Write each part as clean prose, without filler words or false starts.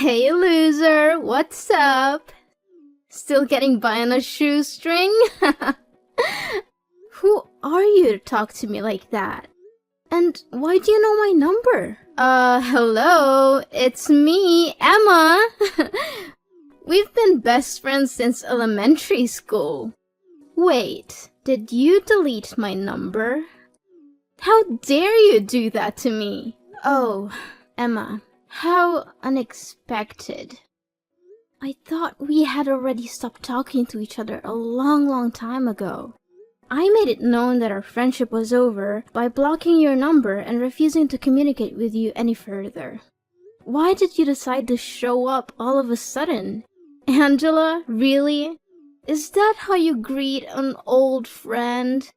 Hey loser, what's up? Still getting by on a shoestring? Who are you to talk to me like that? And why do you know my number? Hello, it's me, Emma. We've been best friends since elementary school. Wait, did you delete my number? How dare you do that to me? Oh, Emma, how unexpected. I thought we had already stopped talking to each other a long time ago. I made it known that our friendship was over by blocking your number and refusing to communicate with you any further. Why did you decide to show up all of a sudden? Angela, really? Is that how you greet an old friend?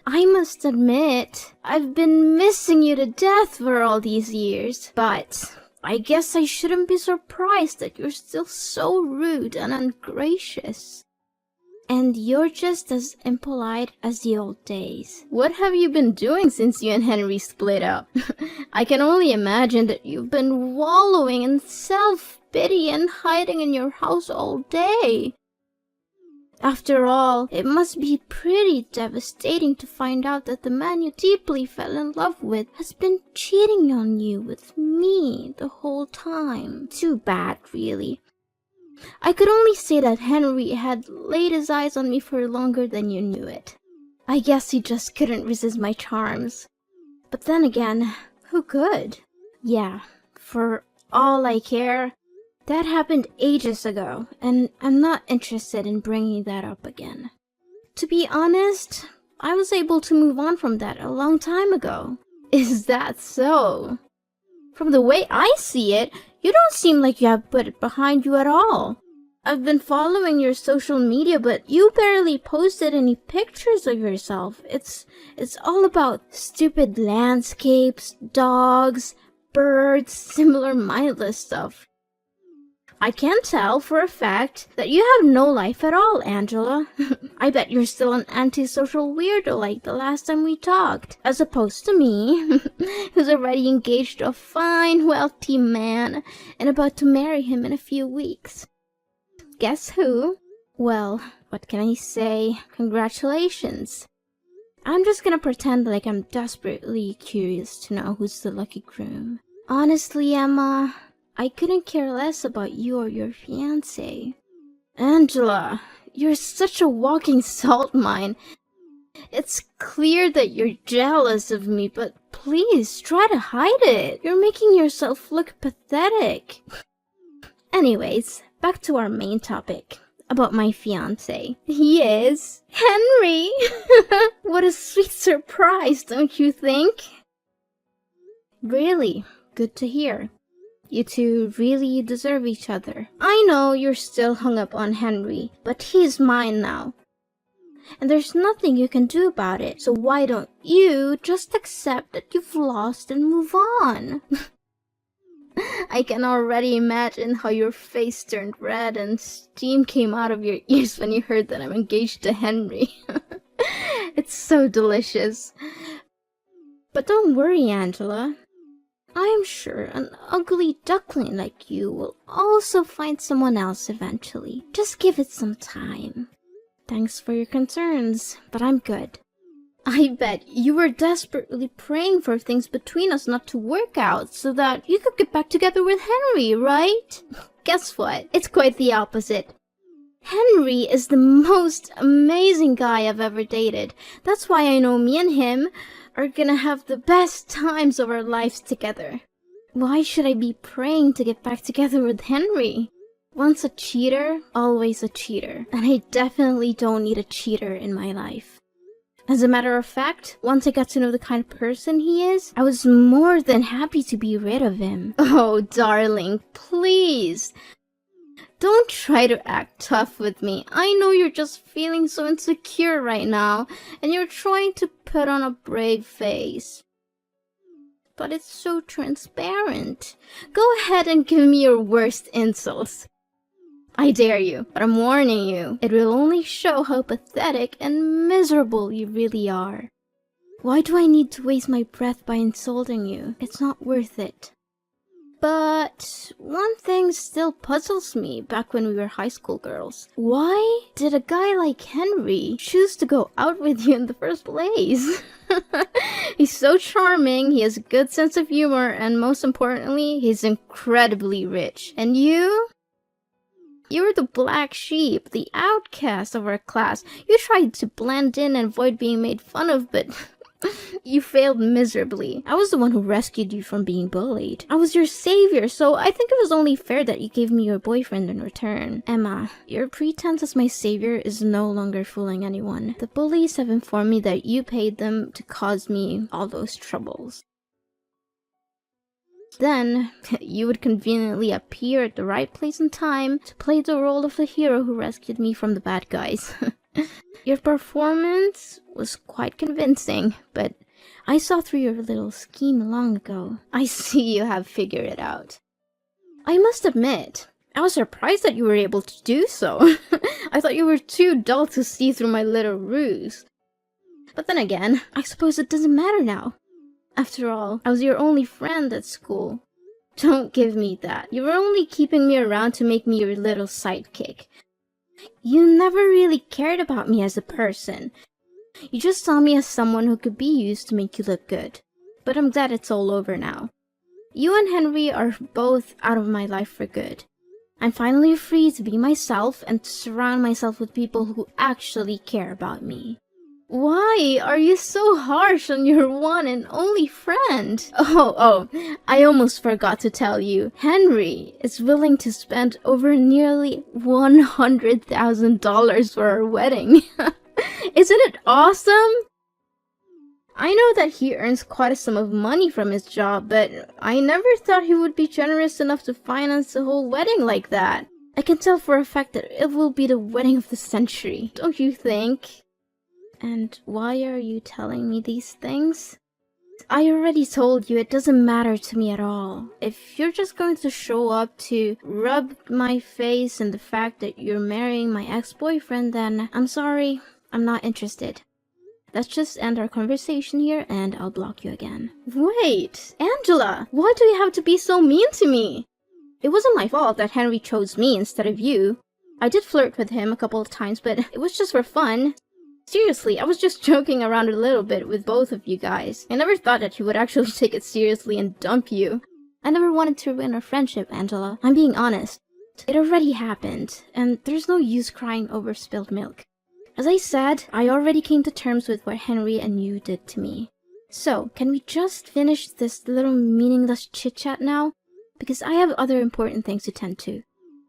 I must admit, I've been missing you to death for all these years, but I guess I shouldn't be surprised that you're still so rude and ungracious. And you're just as impolite as the old days. What have you been doing since you and Henry split up? I can only imagine that you've been wallowing in self-pity and hiding in your house all day. After all, it must be pretty devastating to find out that the man you deeply fell in love with has been cheating on you with me the whole time. Too bad, really. I could only say that Henry had laid his eyes on me for longer than you knew it. I guess he just couldn't resist my charms. But then again, who could? Yeah, for all I care, that happened ages ago, and I'm not interested in bringing that up again. To be honest, I was able to move on from that a long time ago. Is that so? From the way I see it, you don't seem like you have put it behind you at all. I've been following your social media, but you barely posted any pictures of yourself. It's all about stupid landscapes, dogs, birds, similar mindless stuff. I can tell for a fact that you have no life at all, Angela. I bet you're still an antisocial weirdo like the last time we talked, as opposed to me, who's already engaged to a fine, wealthy man and about to marry him in a few weeks. Guess who? Well, what can I say? Congratulations. I'm just gonna pretend like I'm desperately curious to know who's the lucky groom. Honestly, Emma, I couldn't care less about you or your fiancé. Angela, you're such a walking salt mine. It's clear that you're jealous of me, but please try to hide it. You're making yourself look pathetic. Anyways, back to our main topic, about my fiancé. He is Henry. What a sweet surprise, don't you think? Really, good to hear. You two really deserve each other. I know you're still hung up on Henry, but he's mine now. And there's nothing you can do about it, so why don't you just accept that you've lost and move on? I can already imagine how your face turned red and steam came out of your ears when you heard that I'm engaged to Henry. It's so delicious. But don't worry, Angela. I am sure an ugly duckling like you will also find someone else eventually. Just give it some time. Thanks for your concerns, but I'm good. I bet you were desperately praying for things between us not to work out so that you could get back together with Henry, right? Guess what? It's quite the opposite. Henry is the most amazing guy I've ever dated. That's why I know me and him are gonna have the best times of our lives together. Why should I be praying to get back together with Henry? Once a cheater, always a cheater. And I definitely don't need a cheater in my life. As a matter of fact, once I got to know the kind of person he is, I was more than happy to be rid of him. Oh, darling, please. Don't try to act tough with me. I know you're just feeling so insecure right now, and you're trying to put on a brave face. But it's so transparent. Go ahead and give me your worst insults. I dare you, but I'm warning you. It will only show how pathetic and miserable you really are. Why do I need to waste my breath by insulting you? It's not worth it. But one thing still puzzles me back when we were high school girls. Why did a guy like Henry choose to go out with you in the first place? He's so charming, he has a good sense of humor, and most importantly, he's incredibly rich. And you? You're the black sheep, the outcast of our class. You tried to blend in and avoid being made fun of, but you failed miserably. I was the one who rescued you from being bullied. I was your savior, so I think it was only fair that you gave me your boyfriend in return. Emma, your pretense as my savior is no longer fooling anyone. The bullies have informed me that you paid them to cause me all those troubles. Then, you would conveniently appear at the right place and time to play the role of the hero who rescued me from the bad guys. Your performance was quite convincing, but I saw through your little scheme long ago. I see you have figured it out. I must admit, I was surprised that you were able to do so. I thought you were too dull to see through my little ruse. But then again, I suppose it doesn't matter now. After all, I was your only friend at school. Don't give me that. You were only keeping me around to make me your little sidekick. You never really cared about me as a person. You just saw me as someone who could be used to make you look good. But I'm glad it's all over now. You and Henry are both out of my life for good. I'm finally free to be myself and to surround myself with people who actually care about me. Why are you so harsh on your one and only friend? Oh, I almost forgot to tell you. Henry is willing to spend over nearly $100,000 for our wedding. Isn't it awesome? I know that he earns quite a sum of money from his job, but I never thought he would be generous enough to finance the whole wedding like that. I can tell for a fact that it will be the wedding of the century, don't you think? And why are you telling me these things? I already told you it doesn't matter to me at all. If you're just going to show up to rub my face in the fact that you're marrying my ex-boyfriend, then I'm sorry, I'm not interested. Let's just end our conversation here and I'll block you again. Wait, Angela, why do you have to be so mean to me? It wasn't my fault that Henry chose me instead of you. I did flirt with him a couple of times, but it was just for fun. Seriously, I was just joking around a little bit with both of you guys. I never thought that he would actually take it seriously and dump you. I never wanted to ruin our friendship, Angela. I'm being honest. It already happened, and there's no use crying over spilled milk. As I said, I already came to terms with what Henry and you did to me. So, can we just finish this little meaningless chit-chat now? Because I have other important things to tend to.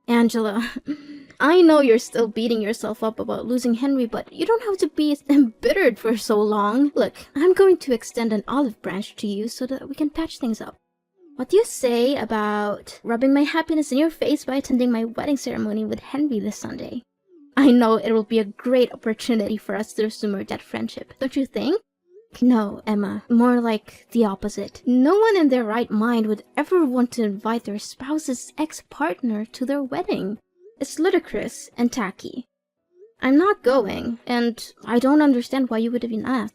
Angela, I know you're still beating yourself up about losing Henry, but you don't have to be embittered for so long. Look, I'm going to extend an olive branch to you so that we can patch things up. What do you say about rubbing my happiness in your face by attending my wedding ceremony with Henry this Sunday? I know it will be a great opportunity for us to resume our dead friendship, don't you think? No, Emma, more like the opposite. No one in their right mind would ever want to invite their spouse's ex-partner to their wedding. It's ludicrous and tacky. I'm not going, and I don't understand why you would have been asked.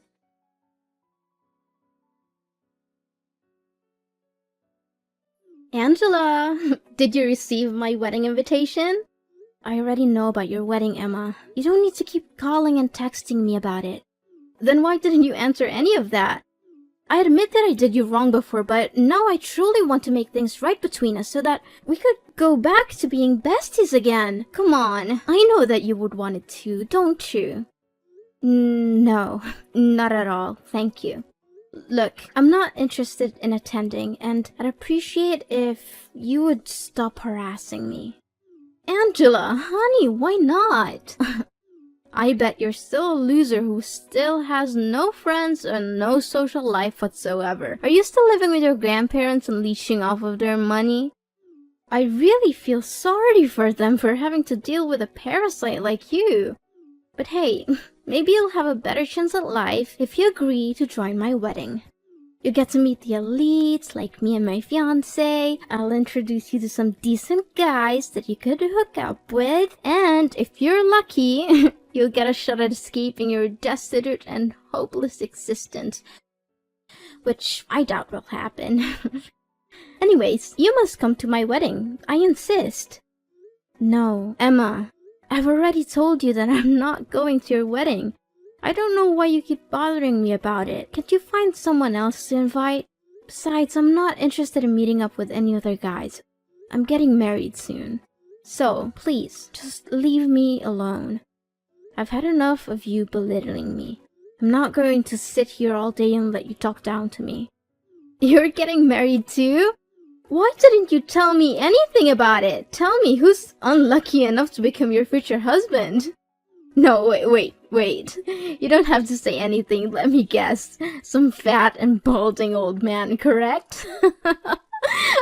Angela, did you receive my wedding invitation? I already know about your wedding, Emma. You don't need to keep calling and texting me about it. Then why didn't you answer any of that? I admit that I did you wrong before, but now I truly want to make things right between us so that we could go back to being besties again. Come on, I know that you would want it too, don't you? No, not at all, thank you. Look, I'm not interested in attending, and I'd appreciate if you would stop harassing me. Angela, honey, why not? I bet you're still a loser who still has no friends and no social life whatsoever. Are you still living with your grandparents and leeching off of their money? I really feel sorry for them for having to deal with a parasite like you. But hey, maybe you'll have a better chance at life if you agree to join my wedding. You get to meet the elites like me and my fiancé. I'll introduce you to some decent guys that you could hook up with. And if you're lucky, you'll get a shot at escaping your destitute and hopeless existence. Which I doubt will happen. Anyways, you must come to my wedding. I insist. No, Emma. I've already told you that I'm not going to your wedding. I don't know why you keep bothering me about it. Can't you find someone else to invite? Besides, I'm not interested in meeting up with any other guys. I'm getting married soon. So, please, just leave me alone. I've had enough of you belittling me. I'm not going to sit here all day and let you talk down to me. You're getting married too? Why didn't you tell me anything about it? Tell me who's unlucky enough to become your future husband. No, wait. You don't have to say anything, let me guess. Some fat and balding old man, correct?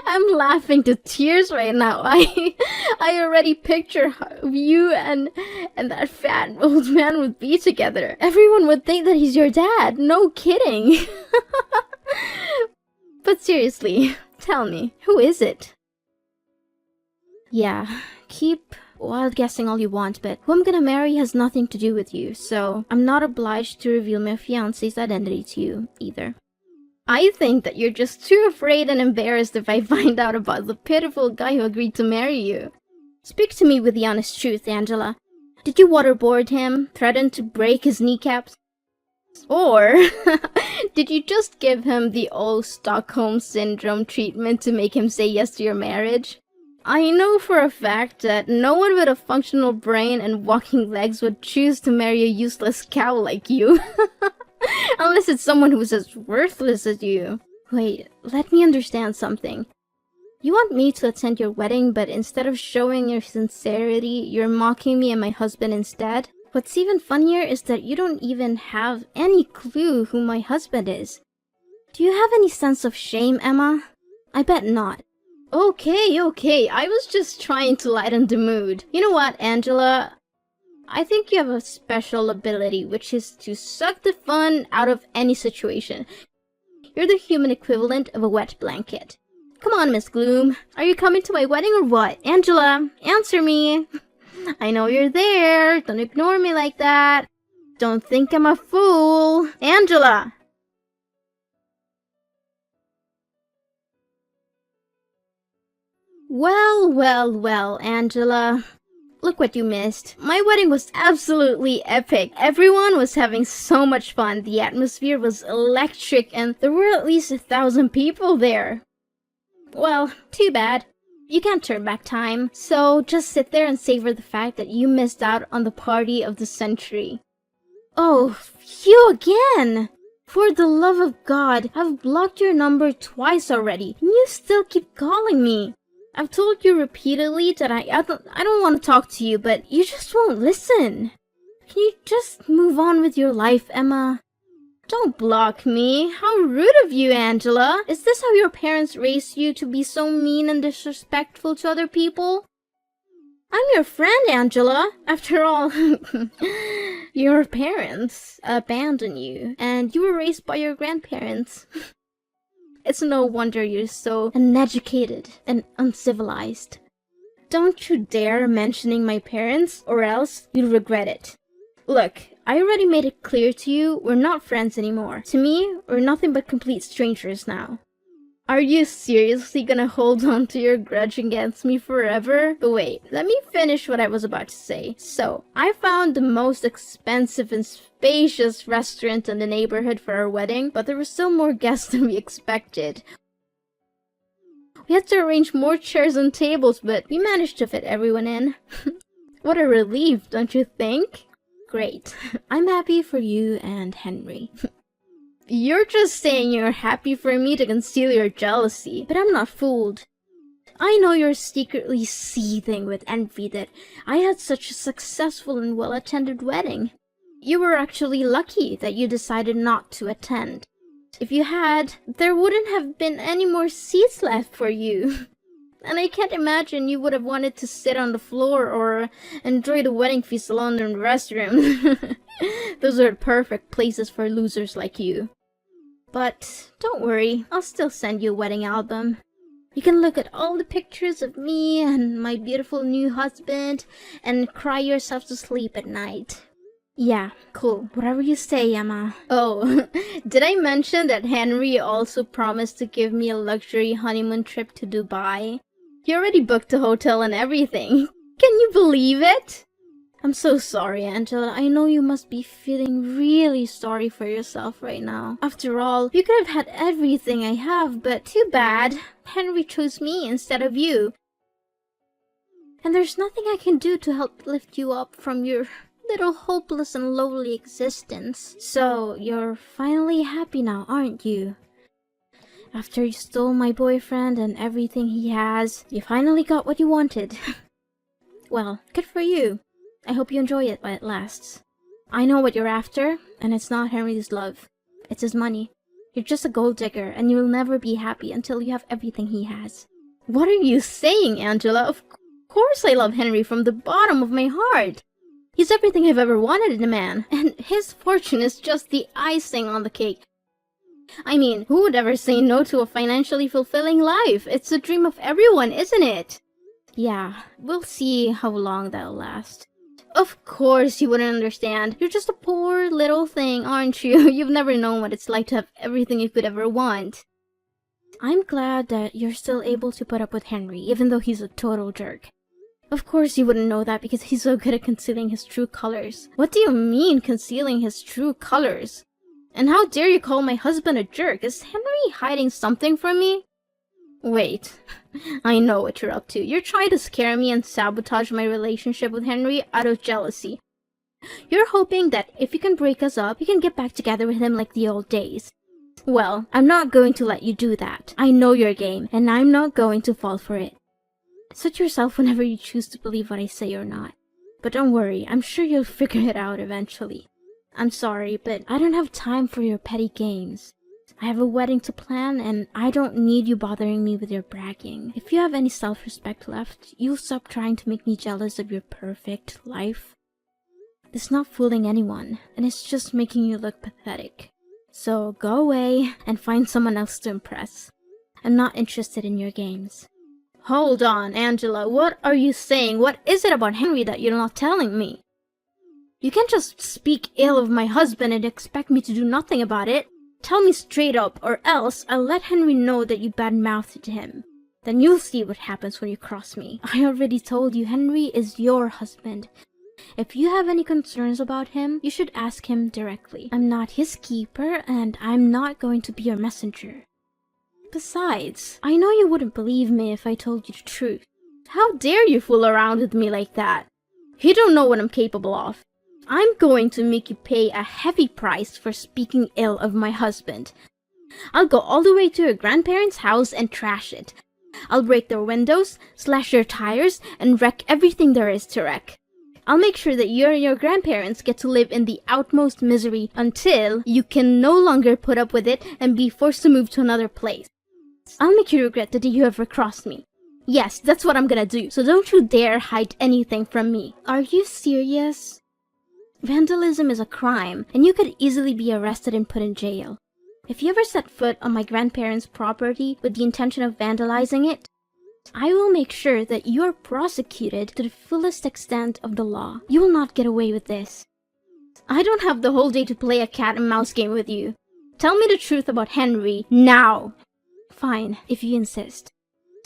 I'm laughing to tears right now. I already picture how you and that fat old man would be together. Everyone would think that he's your dad. No kidding. But seriously, tell me, who is it? Yeah, keep wild guessing all you want, but who I'm gonna marry has nothing to do with you, so I'm not obliged to reveal my fiancé's identity to you, either. I think that you're just too afraid and embarrassed if I find out about the pitiful guy who agreed to marry you. Speak to me with the honest truth, Angela. Did you waterboard him, threaten to break his kneecaps? Or did you just give him the old Stockholm Syndrome treatment to make him say yes to your marriage? I know for a fact that no one with a functional brain and walking legs would choose to marry a useless cow like you. Unless it's someone who's as worthless as you. Wait, let me understand something. You want me to attend your wedding, but instead of showing your sincerity, you're mocking me and my husband instead? What's even funnier is that you don't even have any clue who my husband is. Do you have any sense of shame, Emma? I bet not. Okay, I was just trying to lighten the mood. You know what, Angela? I think you have a special ability, which is to suck the fun out of any situation. You're the human equivalent of a wet blanket. Come on, Miss Gloom. Are you coming to my wedding or what? Angela, answer me. I know you're there. Don't ignore me like that. Don't think I'm a fool. Angela! Well, Angela. Look what you missed. My wedding was absolutely epic. Everyone was having so much fun. The atmosphere was electric and there were at least 1,000 people there. Well, too bad. You can't turn back time. So just sit there and savor the fact that you missed out on the party of the century. Oh, you again! For the love of God, I've blocked your number twice already and you still keep calling me. I've told you repeatedly that I don't want to talk to you, but you just won't listen. Can you just move on with your life, Emma? Don't block me. How rude of you, Angela. Is this how your parents raised you, to be so mean and disrespectful to other people? I'm your friend, Angela. After all, your parents abandoned you, and you were raised by your grandparents. It's no wonder you're so uneducated and uncivilized. Don't you dare mentioning my parents, or else you'll regret it. Look, I already made it clear to you, we're not friends anymore. To me, we're nothing but complete strangers now. Are you seriously gonna hold on to your grudge against me forever? But wait, let me finish what I was about to say. So, I found the most expensive and spacious restaurant in the neighborhood for our wedding, but there were still more guests than we expected. We had to arrange more chairs and tables, but we managed to fit everyone in. What a relief, don't you think? Great. I'm happy for you and Henry. You're just saying you're happy for me to conceal your jealousy, but I'm not fooled. I know you're secretly seething with envy that I had such a successful and well-attended wedding. You were actually lucky that you decided not to attend. If you had, there wouldn't have been any more seats left for you. And I can't imagine you would have wanted to sit on the floor or enjoy the wedding feast alone in the restroom. Those are perfect places for losers like you. But don't worry, I'll still send you a wedding album. You can look at all the pictures of me and my beautiful new husband and cry yourself to sleep at night. Yeah, cool. Whatever you say, Emma. Oh, did I mention that Henry also promised to give me a luxury honeymoon trip to Dubai? He already booked the hotel and everything. Can you believe it? I'm so sorry, Angela. I know you must be feeling really sorry for yourself right now. After all, you could have had everything I have, but too bad. Henry chose me instead of you. And there's nothing I can do to help lift you up from your little hopeless and lowly existence. So, you're finally happy now, aren't you? After you stole my boyfriend and everything he has, you finally got what you wanted. Well, good for you. I hope you enjoy it while it lasts. I know what you're after, and it's not Henry's love. It's his money. You're just a gold digger, and you'll never be happy until you have everything he has. What are you saying, Angela? Of course I love Henry from the bottom of my heart. He's everything I've ever wanted in a man, and his fortune is just the icing on the cake. I mean, who would ever say no to a financially fulfilling life? It's the dream of everyone, isn't it? Yeah, we'll see how long that'll last. Of course you wouldn't understand. You're just a poor little thing, aren't you? You've never known what it's like to have everything you could ever want. I'm glad that you're still able to put up with Henry, even though he's a total jerk. Of course you wouldn't know that because he's so good at concealing his true colors. What do you mean, concealing his true colors? And how dare you call my husband a jerk? Is Henry hiding something from me? Wait, I know what you're up to. You're trying to scare me and sabotage my relationship with Henry out of jealousy. You're hoping that if you can break us up, you can get back together with him like the old days. Well, I'm not going to let you do that. I know your game, and I'm not going to fall for it. Suit yourself whenever you choose to believe what I say or not. But don't worry, I'm sure you'll figure it out eventually. I'm sorry, but I don't have time for your petty games. I have a wedding to plan, and I don't need you bothering me with your bragging. If you have any self-respect left, you'll stop trying to make me jealous of your perfect life. It's not fooling anyone, and it's just making you look pathetic. So go away and find someone else to impress. I'm not interested in your games. Hold on, Angela. What are you saying? What is it about Henry that you're not telling me? You can't just speak ill of my husband and expect me to do nothing about it. Tell me straight up, or else I'll let Henry know that you bad-mouthed him. Then you'll see what happens when you cross me. I already told you Henry is your husband. If you have any concerns about him, you should ask him directly. I'm not his keeper, and I'm not going to be your messenger. Besides, I know you wouldn't believe me if I told you the truth. How dare you fool around with me like that? You don't know what I'm capable of. I'm going to make you pay a heavy price for speaking ill of my husband. I'll go all the way to your grandparents' house and trash it. I'll break their windows, slash their tires, and wreck everything there is to wreck. I'll make sure that you and your grandparents get to live in the utmost misery until you can no longer put up with it and be forced to move to another place. I'll make you regret the day you ever crossed me. Yes, that's what I'm gonna do, so don't you dare hide anything from me. Are you serious? Vandalism is a crime, and you could easily be arrested and put in jail. If you ever set foot on my grandparents' property with the intention of vandalizing it, I will make sure that you are prosecuted to the fullest extent of the law. You will not get away with this. I don't have the whole day to play a cat and mouse game with you. Tell me the truth about Henry, now! Fine, if you insist.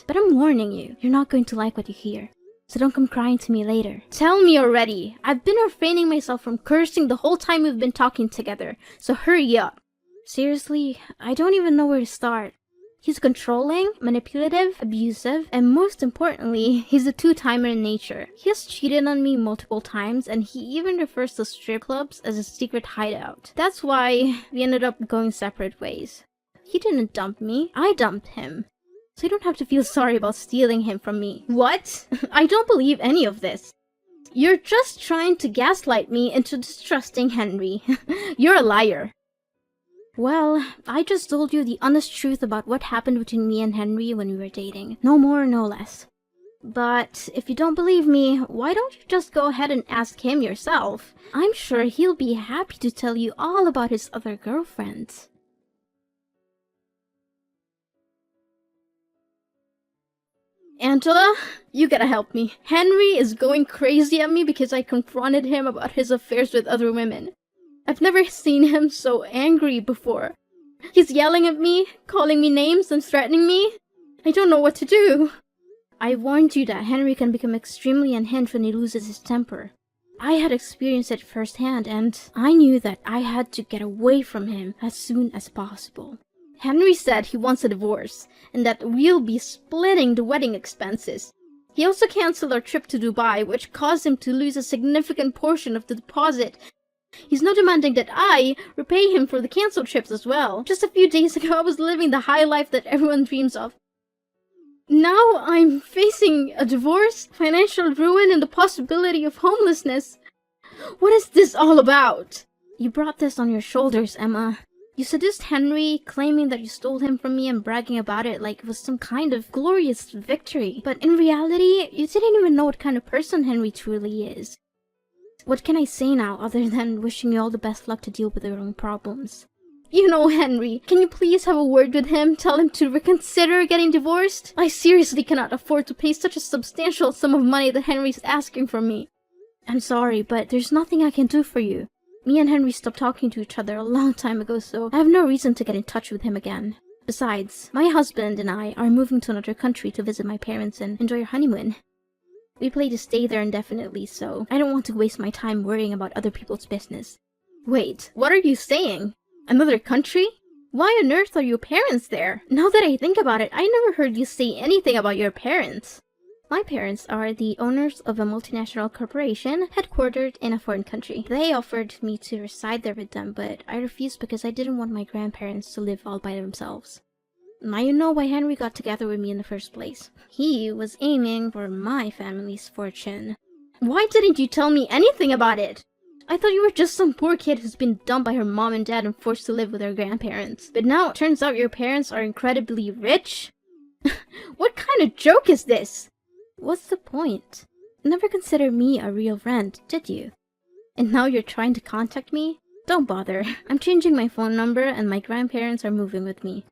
But I'm warning you, you're not going to like what you hear. So don't come crying to me later. Tell me already. I've been refraining myself from cursing the whole time we've been talking together, so hurry up. Seriously, I don't even know where to start. He's controlling, manipulative, abusive, and most importantly, he's a two-timer in nature. He has cheated on me multiple times, and he even refers to strip clubs as a secret hideout. That's why we ended up going separate ways. He didn't dump me, I dumped him. So you don't have to feel sorry about stealing him from me. What? I don't believe any of this. You're just trying to gaslight me into distrusting Henry. You're a liar. Well, I just told you the honest truth about what happened between me and Henry when we were dating. No more, no less. But if you don't believe me, why don't you just go ahead and ask him yourself? I'm sure he'll be happy to tell you all about his other girlfriends. Angela? You gotta help me. Henry is going crazy at me because I confronted him about his affairs with other women. I've never seen him so angry before. He's yelling at me, calling me names, and threatening me. I don't know what to do. I warned you that Henry can become extremely unhinged when he loses his temper. I had experienced it firsthand, and I knew that I had to get away from him as soon as possible. Henry said he wants a divorce, and that we'll be splitting the wedding expenses. He also canceled our trip to Dubai, which caused him to lose a significant portion of the deposit. He's now demanding that I repay him for the cancelled trips as well. Just a few days ago, I was living the high life that everyone dreams of. Now I'm facing a divorce, financial ruin, and the possibility of homelessness. What is this all about? You brought this on your shoulders, Emma. You seduced Henry, claiming that you stole him from me and bragging about it like it was some kind of glorious victory. But in reality, you didn't even know what kind of person Henry truly is. What can I say now other than wishing you all the best luck to deal with your own problems? You know Henry. Can you please have a word with him? Tell him to reconsider getting divorced? I seriously cannot afford to pay such a substantial sum of money that Henry's asking from me. I'm sorry, but there's nothing I can do for you. Me and Henry stopped talking to each other a long time ago, so I have no reason to get in touch with him again. Besides, my husband and I are moving to another country to visit my parents and enjoy our honeymoon. We plan to stay there indefinitely, so I don't want to waste my time worrying about other people's business. Wait, what are you saying? Another country? Why on earth are your parents there? Now that I think about it, I never heard you say anything about your parents. My parents are the owners of a multinational corporation headquartered in a foreign country. They offered me to reside there with them, but I refused because I didn't want my grandparents to live all by themselves. Now you know why Henry got together with me in the first place. He was aiming for my family's fortune. Why didn't you tell me anything about it? I thought you were just some poor kid who's been dumped by her mom and dad and forced to live with her grandparents. But now it turns out your parents are incredibly rich? What kind of joke is this? What's the point? Never considered me a real friend, did you? And now you're trying to contact me? Don't bother. I'm changing my phone number and my grandparents are moving with me.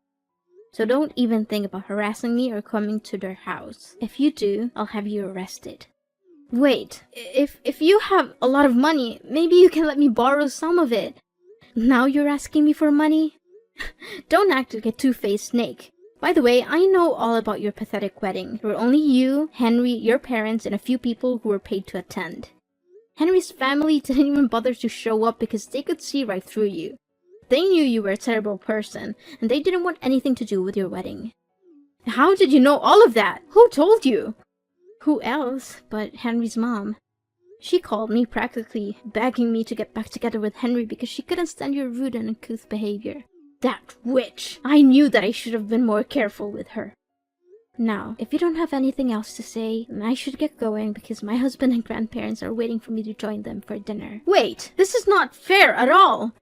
So don't even think about harassing me or coming to their house. If you do, I'll have you arrested. Wait, if you have a lot of money, maybe you can let me borrow some of it. Now you're asking me for money? Don't act like a two-faced snake. By the way, I know all about your pathetic wedding. There were only you, Henry, your parents, and a few people who were paid to attend. Henry's family didn't even bother to show up because they could see right through you. They knew you were a terrible person, and they didn't want anything to do with your wedding. How did you know all of that? Who told you? Who else but Henry's mom? She called me practically begging me to get back together with Henry because she couldn't stand your rude and uncouth behavior. That witch! I knew that I should have been more careful with her. Now, if you don't have anything else to say, then I should get going because my husband and grandparents are waiting for me to join them for dinner. Wait! This is not fair at all!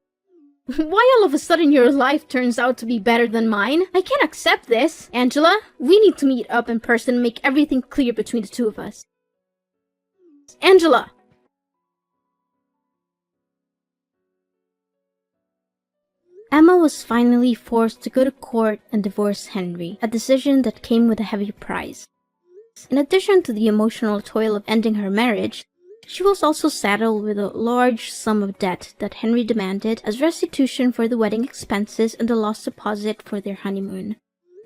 Why all of a sudden your life turns out to be better than mine? I can't accept this. Angela, we need to meet up in person and make everything clear between the two of us. Angela! Emma was finally forced to go to court and divorce Henry, a decision that came with a heavy price. In addition to the emotional toil of ending her marriage, she was also saddled with a large sum of debt that Henry demanded as restitution for the wedding expenses and the lost deposit for their honeymoon.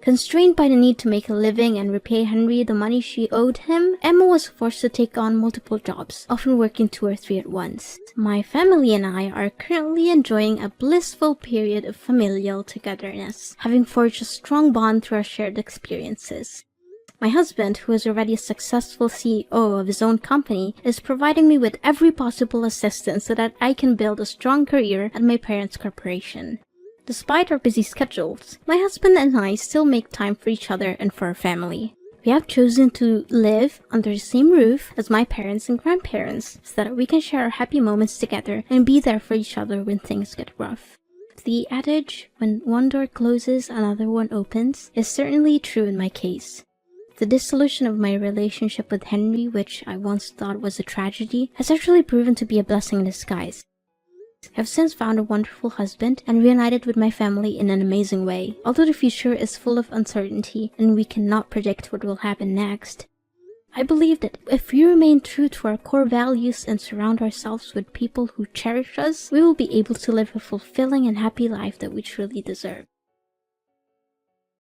Constrained by the need to make a living and repay Henry the money she owed him, Emma was forced to take on multiple jobs, often working 2 or 3 at once. My family and I are currently enjoying a blissful period of familial togetherness, having forged a strong bond through our shared experiences. My husband, who is already a successful CEO of his own company, is providing me with every possible assistance so that I can build a strong career at my parents' corporation. Despite our busy schedules, my husband and I still make time for each other and for our family. We have chosen to live under the same roof as my parents and grandparents so that we can share our happy moments together and be there for each other when things get rough. The adage, when one door closes, another one opens, is certainly true in my case. The dissolution of my relationship with Henry, which I once thought was a tragedy, has actually proven to be a blessing in disguise. I have since found a wonderful husband and reunited with my family in an amazing way. Although the future is full of uncertainty and we cannot predict what will happen next, I believe that if we remain true to our core values and surround ourselves with people who cherish us, we will be able to live a fulfilling and happy life that we truly deserve.